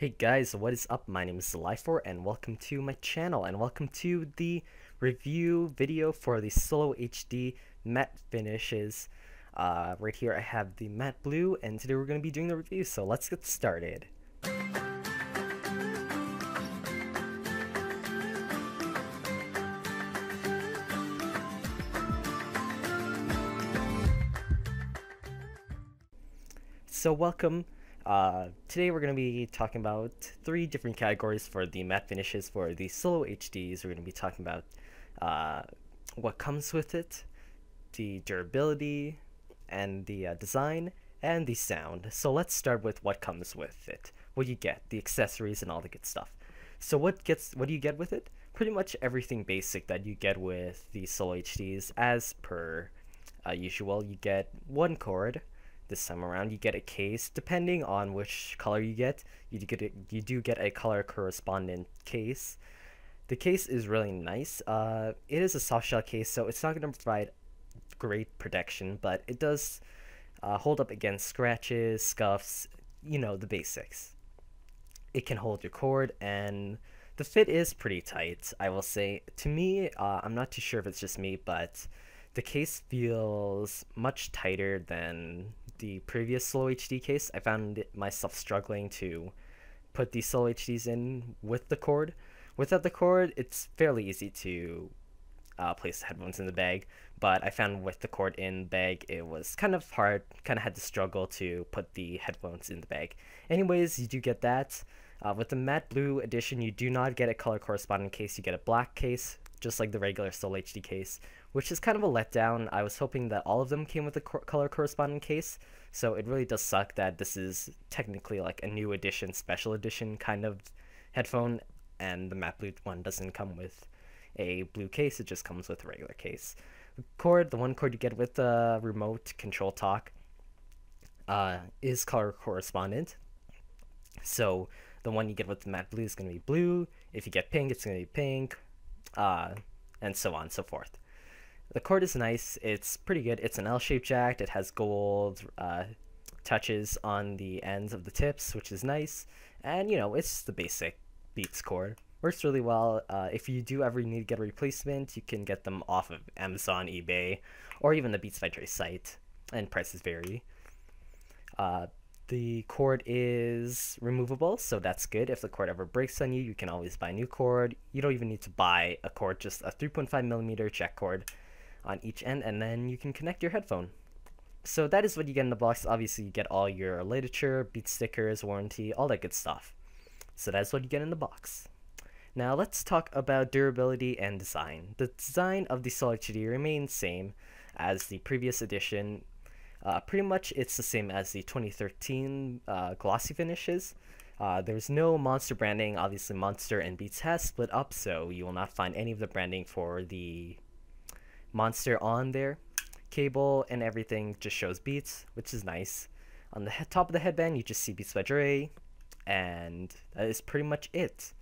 Hey guys, what is up? My name is Zlyphor and welcome to my channel and welcome to the review video for the Solo HD matte finishes. Right here I have the matte blue and today we're going to be doing the review, so let's get started. So welcome. Today we're going to be talking about three different categories for the matte finishes for the Solo HDs. We're going to be talking about what comes with it, the durability, and the design, and the sound. So let's start with what comes with it. What you get, the accessories, and all the good stuff. So what do you get with it? Pretty much everything basic that you get with the Solo HDs. As per usual, you get one cord. This time around, you get a case. Depending on which color you get, you do get a color correspondent case. The case is really nice. It is a soft shell case, so it's not going to provide great protection, but it does hold up against scratches, scuffs, you know, the basics. It can hold your cord, and the fit is pretty tight, I will say. To me, I'm not too sure if it's just me, but the case feels much tighter than the previous Solo HD case. I found myself struggling to put the Solo HDs in with the cord. Without the cord, it's fairly easy to place the headphones in the bag, but I found with the cord in the bag, it was kind of hard, kind of had to struggle to put the headphones in the bag. Anyways, you do get that. With the matte blue edition, you do not get a color corresponding case, you get a black case, just like the regular Solo HD case, which is kind of a letdown. I was hoping that all of them came with a color corresponding case, so it really does suck that this is technically like a new edition, special edition kind of headphone, and the matte blue one doesn't come with a blue case, it just comes with a regular case. The one cord you get with the remote control talk is color correspondent, so the one you get with the matte blue is going to be blue. If you get pink, it's going to be pink, and so on and so forth. The cord is nice, it's pretty good. It's an L-shaped jack, it has gold touches on the ends of the tips, which is nice, and you know, it's the basic Beats cord. Works really well. If you do ever need to get a replacement, you can get them off of Amazon, eBay, or even the Beats by Dre site, and prices vary. The cord is removable, so that's good. If the cord ever breaks on you, you can always buy a new cord. You don't even need to buy a cord, just a 3.5mm jack cord on each end, and then you can connect your headphone. So that is what you get in the box. Obviously, you get all your literature, Beats stickers, warranty, all that good stuff. So that's what you get in the box. Now let's talk about durability and design. The design of the Solo HD remains same as the previous edition. Pretty much it's the same as the 2013 glossy finishes. There's no Monster branding. Obviously Monster and Beats has split up, so you will not find any of the branding for the Monster on there. Cable and everything just shows Beats, which is nice. On the top of the headband you just see Beats by Dre, and that is pretty much it.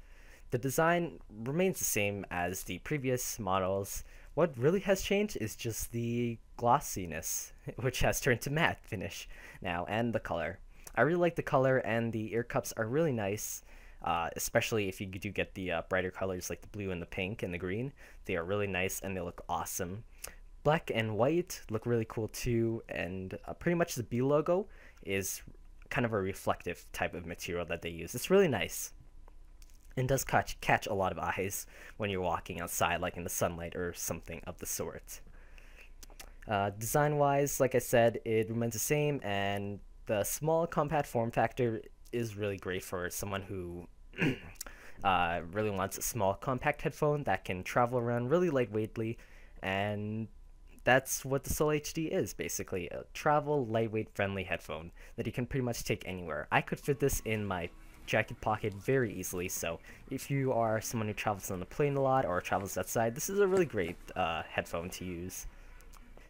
The design remains the same as the previous models. What really has changed is just the glossiness, which has turned to matte finish now, and the color. I really like the color, and the ear cups are really nice, especially if you do get the brighter colors like the blue and the pink and the green. They are really nice and they look awesome. Black and white look really cool too, and pretty much the B logo is kind of a reflective type of material that they use. It's really nice and does catch a lot of eyes when you're walking outside, like in the sunlight or something of the sort. Design wise, like I said, it remains the same, and the small compact form factor is really great for someone who really wants a small compact headphone that can travel around really lightweightly, and that's what the Solo HD is, basically a travel lightweight friendly headphone that you can pretty much take anywhere. I could fit this in my jacket pocket very easily, so if you are someone who travels on the plane a lot or travels outside, this is a really great headphone to use.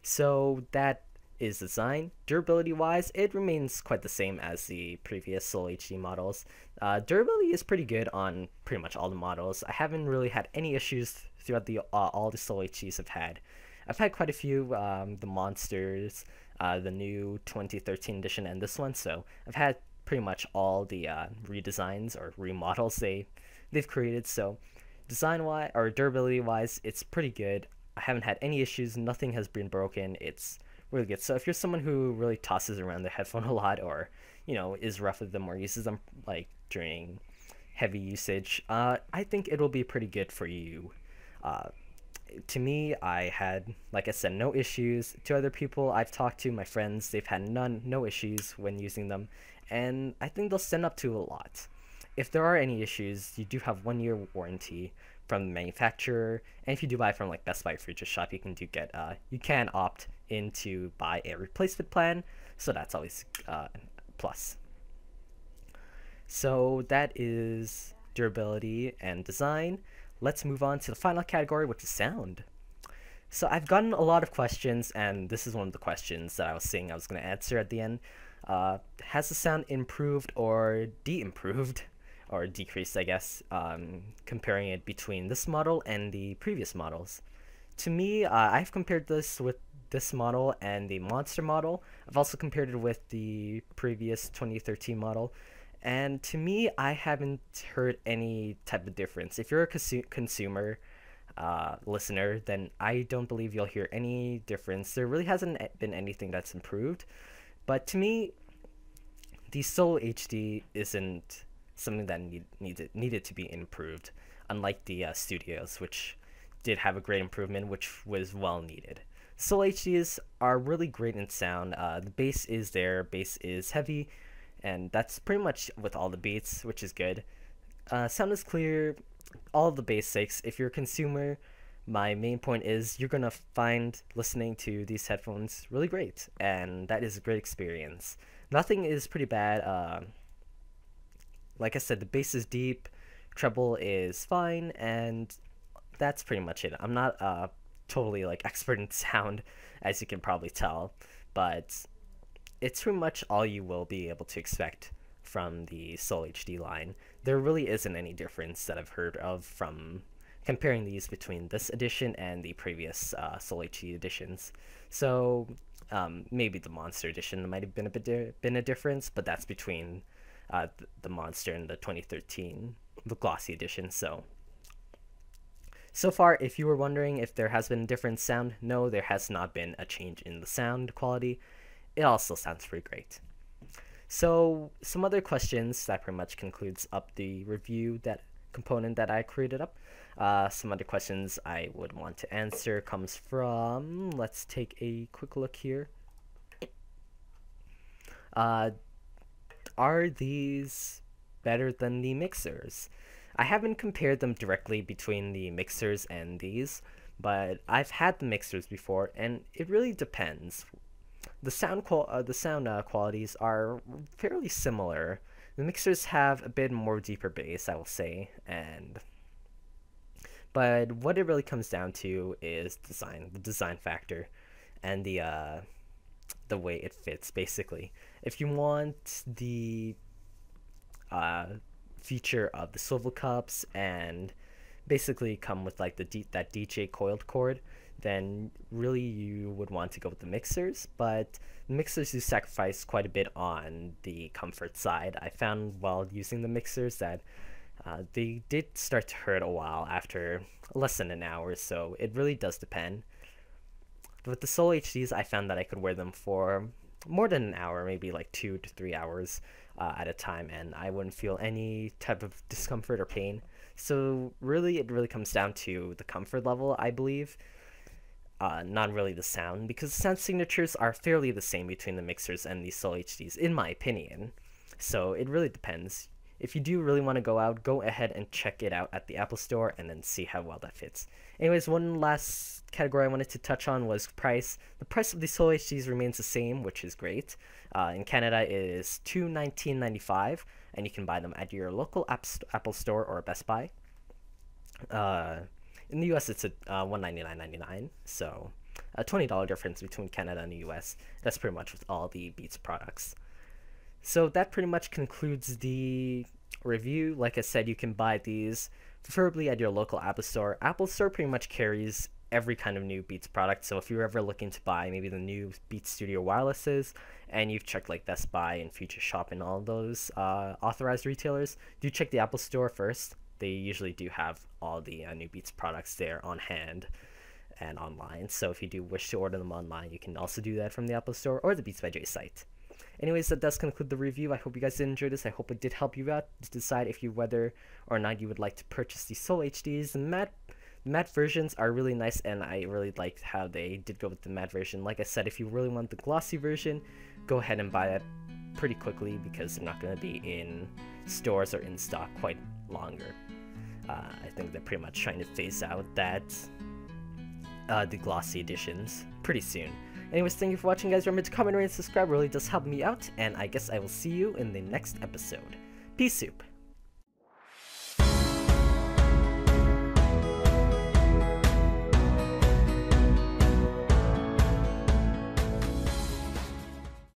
So that is design. Durability wise, it remains quite the same as the previous Solo HD models. Durability is pretty good on pretty much all the models. I haven't really had any issues throughout all the Solo HDs I've had. I've had quite a few, the Monsters, the new 2013 edition, and this one, so I've had pretty much all the redesigns or remodels they've created. So design wise or durability wise, it's pretty good. I haven't had any issues. Nothing has been broken. It's really good. So if you're someone who really tosses around the headphone a lot, or is rough with them or uses them like during heavy usage, I think it'll be pretty good for you. To me, I had, like I said, no issues. To other people I've talked to, my friends, they've had no issues when using them, and I think they'll stand up to a lot. If there are any issues, you do have 1 year warranty from the manufacturer, and if you do buy from like Best Buy or Future Shop, you can opt in to buy a replacement plan, so that's always a plus. So that is durability and design. Let's move on to the final category, which is sound. So I've gotten a lot of questions, and this is one of the questions that I was saying I was going to answer at the end. Has the sound improved or de-improved, or decreased, I guess, comparing it between this model and the previous models? To me, I've compared this with this model and the Monster model. I've also compared it with the previous 2013 model. And to me, I haven't heard any type of difference. If you're a consumer listener, then I don't believe you'll hear any difference. There really hasn't been anything that's improved. But to me, the Solo HD isn't something that needed to be improved, unlike the Studios, which did have a great improvement, which was well needed. Solo HDs are really great in sound. The bass is there, bass is heavy, and that's pretty much with all the beats, which is good. Sound is clear, all the basics. If you're a consumer, my main point is you're gonna find listening to these headphones really great, and that is a great experience. Nothing is pretty bad. Like I said, the bass is deep, treble is fine, and that's pretty much it. I'm not totally like expert in sound, as you can probably tell, but it's pretty much all you will be able to expect from the Solo HD line. There really isn't any difference that I've heard of from comparing these between this edition and the previous Solo HD editions. So maybe the Monster edition might have been a difference, but that's between the Monster and the 2013, the glossy edition. So far, if you were wondering if there has been a different sound, no, there has not been a change in the sound quality. It all still sounds pretty great. So some other questions, that pretty much concludes up the review that component that I created up. Some other questions I would want to answer comes from, let's take a quick look here. Are these better than the mixers? I haven't compared them directly between the mixers and these, but I've had the mixers before, and it really depends. The sound qualities are fairly similar. The mixers have a bit more deeper bass, I will say, but what it really comes down to is design, the design factor, and the way it fits. Basically, if you want the feature of the swivel cups and basically come with like that DJ coiled cord, then really you would want to go with the mixers. But the mixers do sacrifice quite a bit on the comfort side. I found while using the mixers that they did start to hurt a while after less than an hour, so it really does depend. With the Solo HDs, I found that I could wear them for more than an hour, maybe like 2 to 3 hours at a time, and I wouldn't feel any type of discomfort or pain. So really, it really comes down to the comfort level, I believe. Not really the sound, because the sound signatures are fairly the same between the mixers and the Solo HDs, in my opinion. So it really depends. If you do really want to go out, go ahead and check it out at the Apple Store and then see how well that fits. Anyways, one last category I wanted to touch on was price. The price of the Solo HDs remains the same, which is great. In Canada, it is $219.95, and you can buy them at your local Apple Store or Best Buy. In the US, it's a $199.99, so a $20 difference between Canada and the US. That's pretty much with all the Beats products. So that pretty much concludes the review. Like I said, you can buy these preferably at your local Apple Store. Apple Store pretty much carries every kind of new Beats product. So if you're ever looking to buy maybe the new Beats Studio wirelesses, and you've checked like Best Buy and Future Shop and all those authorized retailers, do check the Apple Store first. They usually do have all the new Beats products there on hand and online. So if you do wish to order them online, you can also do that from the Apple Store or the Beats by Jay site. Anyways, that does conclude the review. I hope you guys did enjoy this. I hope it did help you out to decide if you whether or not you would like to purchase the Solo HDs. The matte versions are really nice, and I really liked how they did go with the matte version. Like I said, if you really want the glossy version, go ahead and buy that pretty quickly because they're not going to be in stores or in stock quite longer. I think they're pretty much trying to phase out the glossy editions pretty soon. Anyways, thank you for watching, guys. Remember to comment, rate, and subscribe. It really does help me out, and I guess I will see you in the next episode. Peace soup.